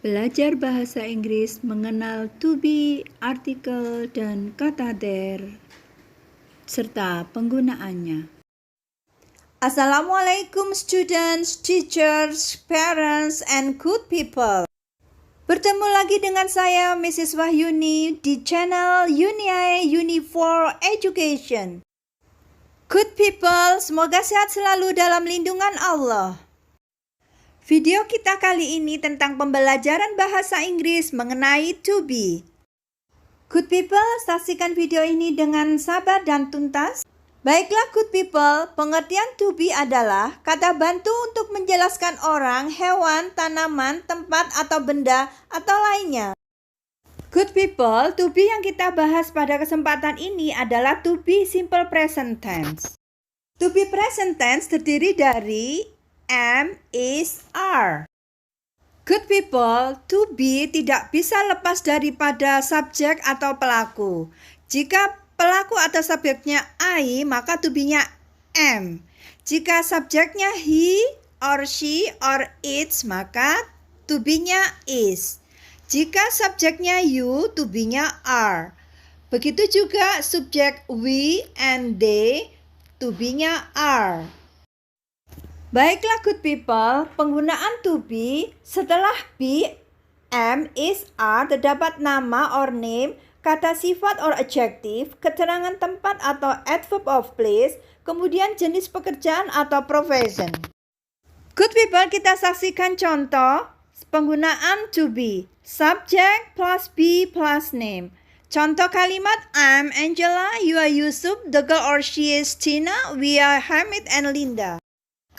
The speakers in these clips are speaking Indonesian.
Belajar bahasa Inggris mengenal to be, artikel, dan kata there, serta penggunaannya. Assalamualaikum students, teachers, parents, and good people. Bertemu lagi dengan saya Mrs. Wahyuni di channel Uni Uni for Education. Good people, semoga sehat selalu dalam lindungan Allah. Video kita kali ini tentang pembelajaran bahasa Inggris mengenai to be. Good people, saksikan video ini dengan sabar dan tuntas. Baiklah good people, pengertian to be adalah kata bantu untuk menjelaskan orang, hewan, tanaman, tempat atau benda atau lainnya. Good people, to be yang kita bahas pada kesempatan ini adalah to be simple present tense. To be present tense terdiri dari am, is, are. Good people, to be tidak bisa lepas daripada subjek atau pelaku. Jika pelaku atau subjeknya I, maka to be-nya am. Jika subjeknya he, or she, or it, maka to be-nya is. Jika subjeknya you, to be-nya are. Begitu juga subjek we and they, to be-nya are. Baiklah good people, penggunaan to be setelah be, am, is, are terdapat nama or name, kata sifat or adjective, keterangan tempat atau adverb of place, kemudian jenis pekerjaan atau profession. Good people, kita saksikan contoh penggunaan to be. Subject plus be plus name. Contoh kalimat, I'm Angela, you are Yusuf, the girl or she is Tina, we are Hamid and Linda.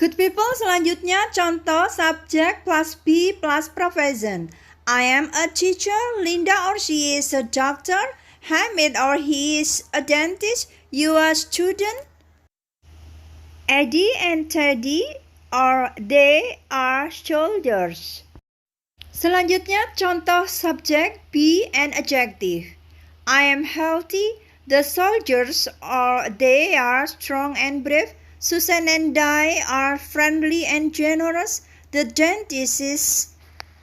Good people, selanjutnya contoh subject plus be plus profession. I am a teacher, Linda or she is a doctor, Hamid or he is a dentist, you are a student. Eddie and Teddy or they are soldiers. Selanjutnya contoh subject be and adjective. I am healthy, the soldiers or they are strong and brave. Susan and I are friendly and generous. The dentist is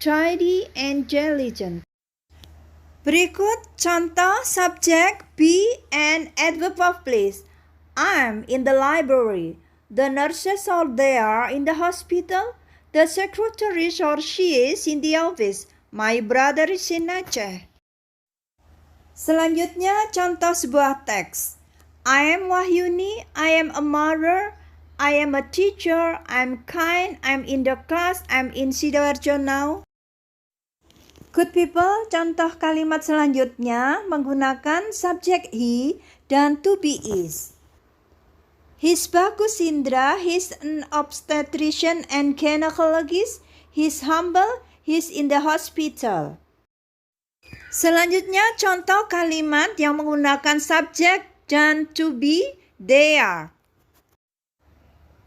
tidy and diligent. Berikut contoh subject be and adverb of place. I'm in the library. The nurses are there in the hospital. The secretary or she is in the office. My brother is in Aceh. Selanjutnya contoh sebuah teks. I am Wahyuni, I am a mother, I am a teacher, I'm kind, I'm in the class, I'm in Sidoarjo now. Good people, contoh kalimat selanjutnya menggunakan subjek he dan to be is. He's Bagus Indra, he's an obstetrician and gynecologist, he's humble, he's in the hospital. Selanjutnya contoh kalimat yang menggunakan subjek dan to be, they are.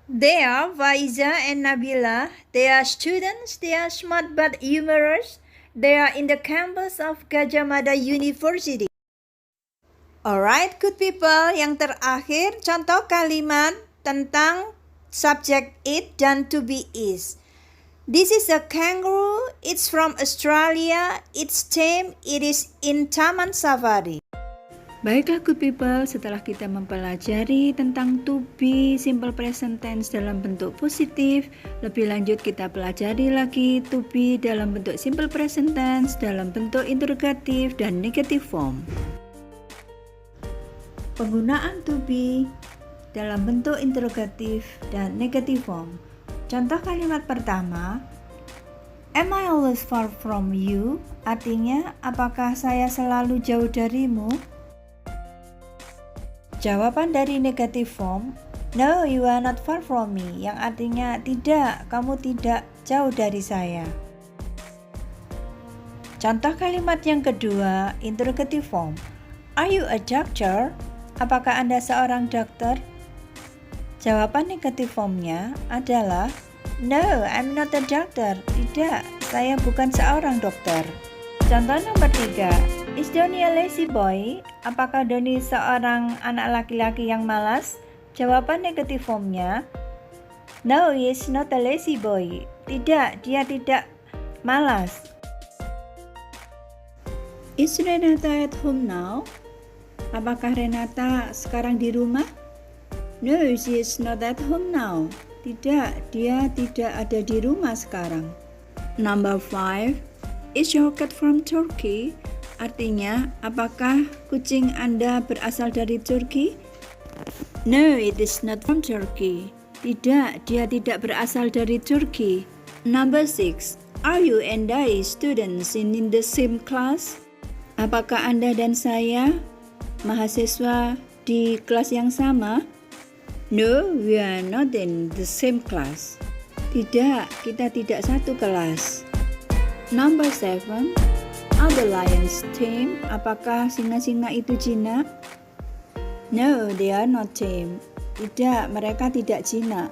They are Faiza and Nabila. They are students, they are smart but humorous. They are in the campus of Gadjah Mada University. Alright, good people. Yang terakhir, contoh kalimat tentang subject it dan to be is. This is a kangaroo. It's from Australia. It's tame. It is in Taman Safari. Baiklah good people, setelah kita mempelajari tentang to be simple present tense dalam bentuk positif, lebih lanjut kita pelajari lagi to be dalam bentuk simple present tense dalam bentuk interrogatif dan negative form. Penggunaan to be dalam bentuk interrogatif dan negative form. Contoh kalimat pertama, am I always far from you? Artinya, apakah saya selalu jauh darimu? Jawaban dari negative form, no, you are not far from me, yang artinya tidak, kamu tidak jauh dari saya. Contoh kalimat yang kedua, interrogative form, are you a doctor? Apakah Anda seorang dokter? Jawaban negative formnya adalah, no, I'm not a doctor. Tidak, saya bukan seorang dokter. Contoh nomor 3, is Donny a lazy boy? Apakah Donny seorang anak laki-laki yang malas? Jawaban negatif formnya, no, he is not a lazy boy. Tidak, dia tidak malas. Is Renata at home now? Apakah Renata sekarang di rumah? No, she is not at home now. Tidak, dia tidak ada di rumah sekarang. Number 5. Is your cat from Turkey? Artinya, apakah kucing Anda berasal dari Turki? No, it is not from Turkey. Tidak, dia tidak berasal dari Turki. Number 6. Are you and I students in the same class? Apakah Anda dan saya mahasiswa di kelas yang sama? No, we are not in the same class. Tidak, kita tidak satu kelas. Number 7. Are the lions tame? Apakah singa-singa itu jinak? No, they are not tame. Tidak, mereka tidak jinak.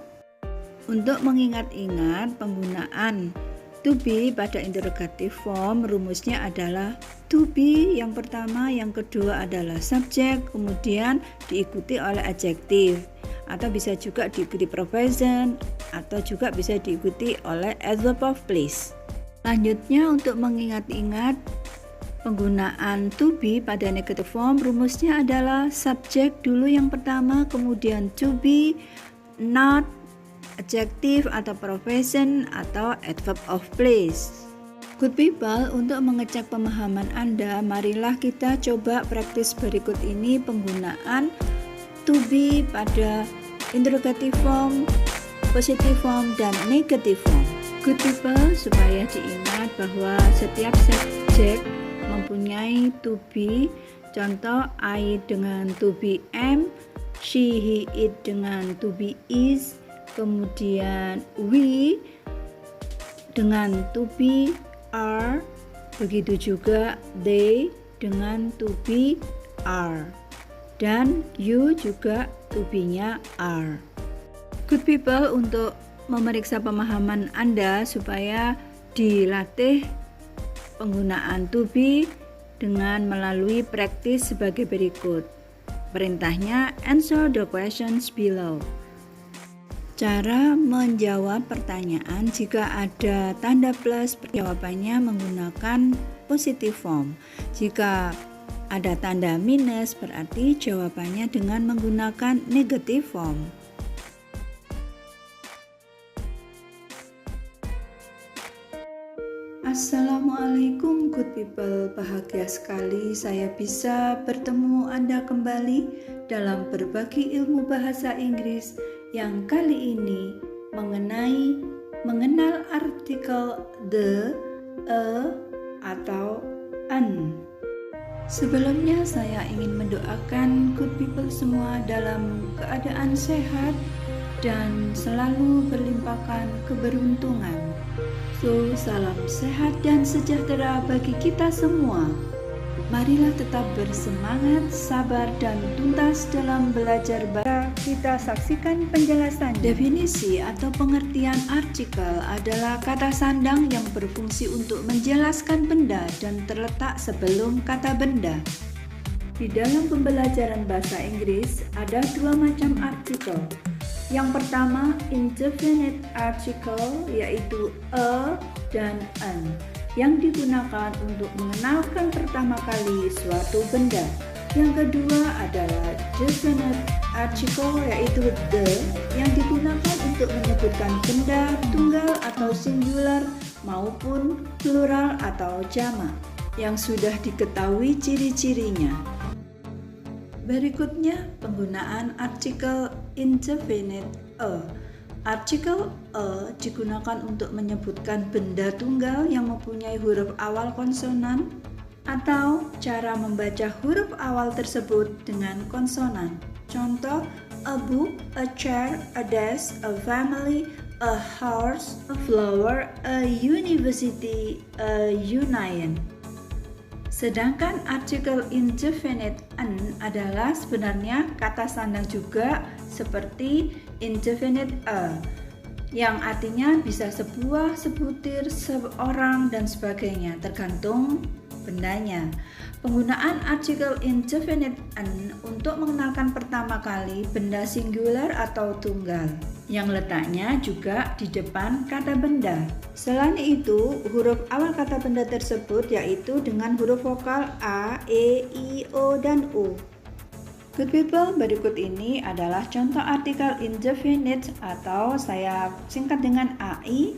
Untuk mengingat-ingat penggunaan to be pada interrogative form, rumusnya adalah to be yang pertama, yang kedua adalah subjek, kemudian diikuti oleh adjektif, atau bisa juga diikuti profession, atau juga bisa diikuti oleh adverb of place. Selanjutnya, untuk mengingat-ingat penggunaan to be pada negative form, rumusnya adalah subjek dulu yang pertama, kemudian to be, not, adjective atau profession atau adverb of place. Good people, untuk mengecek pemahaman Anda, marilah kita coba praktis berikut ini penggunaan to be pada interrogative form, positive form, dan negative form. Good people, supaya diingat bahwa setiap subjek mempunyai to be. Contoh, I dengan to be am, she, he, it dengan to be is, kemudian we dengan to be are, begitu juga they dengan to be are, dan you juga to be-nya are. Good people, untuk memeriksa pemahaman Anda supaya dilatih penggunaan to be dengan melalui praktis sebagai berikut. Perintahnya, answer the questions below. Cara menjawab pertanyaan, jika ada tanda plus, jawabannya menggunakan positive form. Jika ada tanda minus, berarti jawabannya dengan menggunakan negative form. Assalamualaikum good people, bahagia sekali saya bisa bertemu Anda kembali dalam berbagi ilmu bahasa Inggris yang kali ini mengenal artikel the, a, atau an. Sebelumnya saya ingin mendoakan good people semua dalam keadaan sehat dan selalu berlimpahkan keberuntungan. So, salam sehat dan sejahtera bagi kita semua. Marilah tetap bersemangat, sabar, dan tuntas dalam belajar bahasa. Kita saksikan penjelasan. Definisi atau pengertian artikel adalah kata sandang yang berfungsi untuk menjelaskan benda dan terletak sebelum kata benda. Di dalam pembelajaran bahasa Inggris ada dua macam artikel. Yang pertama, indefinite article, yaitu a dan an, yang digunakan untuk mengenalkan pertama kali suatu benda. Yang kedua adalah definite article, yaitu the, yang digunakan untuk menyebutkan benda tunggal atau singular maupun plural atau jamak, yang sudah diketahui ciri-cirinya. Berikutnya, penggunaan artikel indefinite a. Artikel a digunakan untuk menyebutkan benda tunggal yang mempunyai huruf awal konsonan atau cara membaca huruf awal tersebut dengan konsonan. Contoh, a book, a chair, a desk, a family, a horse, a flower, a university, a union. Sedangkan artikel indefinite an adalah sebenarnya kata sandang juga seperti indefinite a, yang artinya bisa sebuah, sebutir, seorang, dan sebagainya, tergantung bendanya. Penggunaan artikel indefinite an untuk mengenalkan pertama kali benda singular atau tunggal yang letaknya juga di depan kata benda. Selain itu, huruf awal kata benda tersebut yaitu dengan huruf vokal A, E, I, O, dan U. Good people, berikut ini adalah contoh artikel indefinite atau saya singkat dengan AI,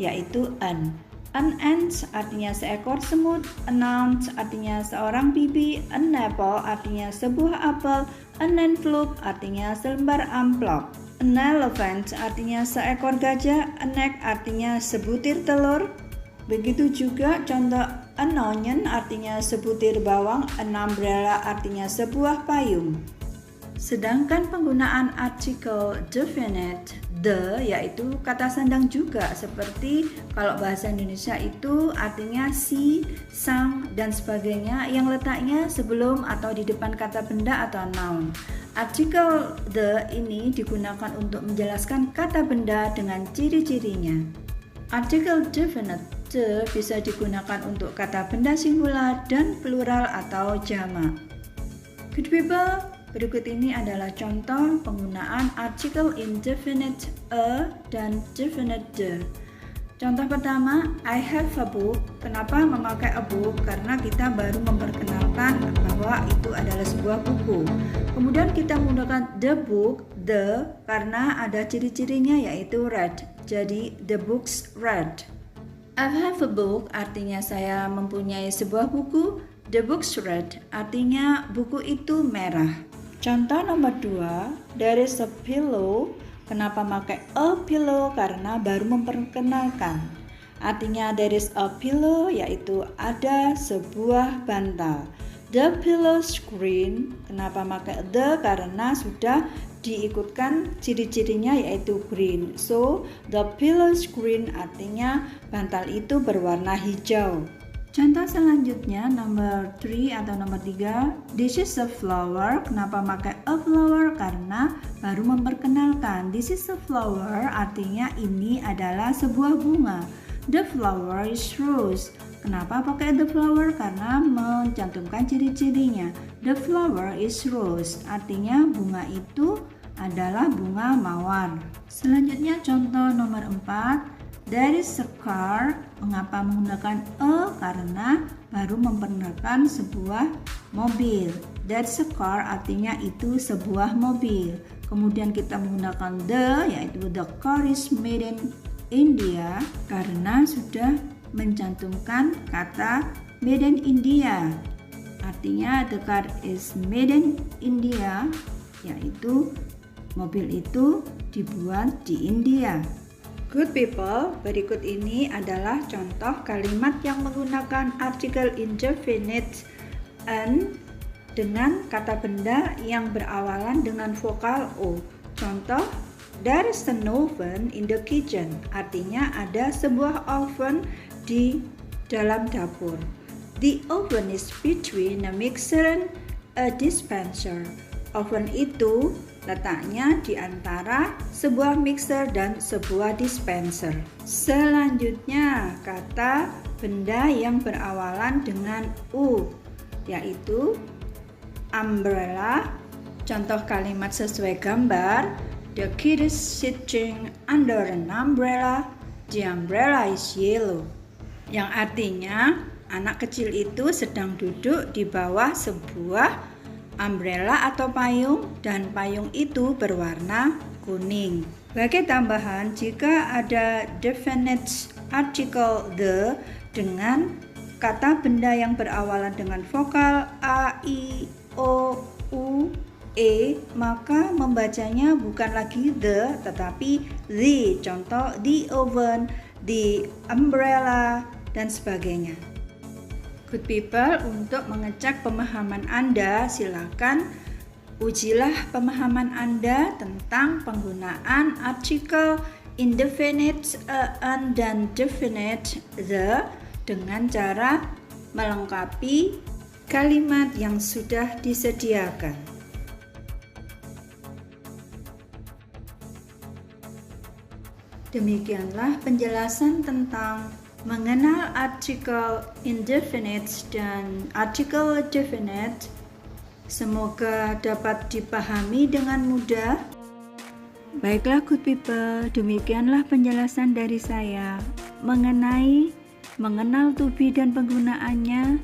yaitu an. An ant artinya seekor semut, an aunt artinya seorang bibi, an apple artinya sebuah apel, an envelope artinya selembar amplop, an elephant artinya seekor gajah, an egg artinya sebutir telur. Begitu juga contoh an onion artinya sebutir bawang, an umbrella artinya sebuah payung. Sedangkan penggunaan artikel definite the yaitu kata sandang juga, seperti kalau bahasa Indonesia itu artinya si, sang, dan sebagainya yang letaknya sebelum atau di depan kata benda atau noun. Artikel the ini digunakan untuk menjelaskan kata benda dengan ciri-cirinya. Artikel definite the bisa digunakan untuk kata benda singular dan plural atau jamak. Good people, berikut ini adalah contoh penggunaan artikel indefinite a dan definite the. Contoh pertama, I have a book. Kenapa memakai a book? Karena kita baru memperkenalkan bahwa itu adalah sebuah buku. Kemudian kita menggunakan the book, the, karena ada ciri-cirinya yaitu read. Jadi the books read. I have a book artinya saya mempunyai sebuah buku. The books read artinya buku itu merah. Contoh nomor 2, there is a pillow. Kenapa pakai a pillow? Karena baru memperkenalkan. Artinya there is a pillow yaitu ada sebuah bantal. The pillow screen. Kenapa pakai the? Karena sudah diikutkan ciri-cirinya yaitu green. So the pillow screen artinya bantal itu berwarna hijau. Contoh selanjutnya nomor 3 atau nomor 3, this is a flower. Kenapa pakai a flower? Karena baru memperkenalkan. This is a flower artinya ini adalah sebuah bunga. The flower is rose. Kenapa pakai the flower? Karena mencantumkan ciri-cirinya. The flower is rose artinya bunga itu adalah bunga mawar. Selanjutnya contoh nomor 4, there is a car. Mengapa menggunakan a? Karena baru memperkenalkan sebuah mobil. That's a car artinya itu sebuah mobil. Kemudian kita menggunakan the yaitu the car is made in India karena sudah mencantumkan kata made in India. Artinya the car is made in India yaitu mobil itu dibuat di India. Good people, berikut ini adalah contoh kalimat yang menggunakan artikel indefinite an dengan kata benda yang berawalan dengan vokal o. Contoh, there is an oven in the kitchen. Artinya ada sebuah oven di dalam dapur. The oven is between a mixer and a dispenser. Oven itu letaknya di antara sebuah mixer dan sebuah dispenser. Selanjutnya, kata benda yang berawalan dengan U, yaitu umbrella. Contoh kalimat sesuai gambar, the kid is sitting under an umbrella. The umbrella is yellow. Yang artinya, anak kecil itu sedang duduk di bawah sebuah umbrella atau payung dan payung itu berwarna kuning. Sebagai tambahan, jika ada definite article the dengan kata benda yang berawalan dengan vokal a, i, o, u, e, maka membacanya bukan lagi the tetapi the. Contoh the oven, the umbrella, dan sebagainya. Good people, untuk mengecek pemahaman Anda, silakan ujilah pemahaman Anda tentang penggunaan artikel indefinite an dan definite the dengan cara melengkapi kalimat yang sudah disediakan. Demikianlah penjelasan tentang mengenal artikel indefinite dan artikel definite semoga dapat dipahami dengan mudah. Baiklah good people, demikianlah penjelasan dari saya mengenai mengenal to be dan penggunaannya,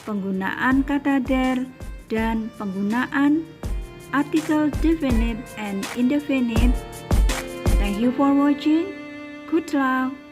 penggunaan kata there, dan penggunaan artikel definite and indefinite. Thank you for watching. Good luck.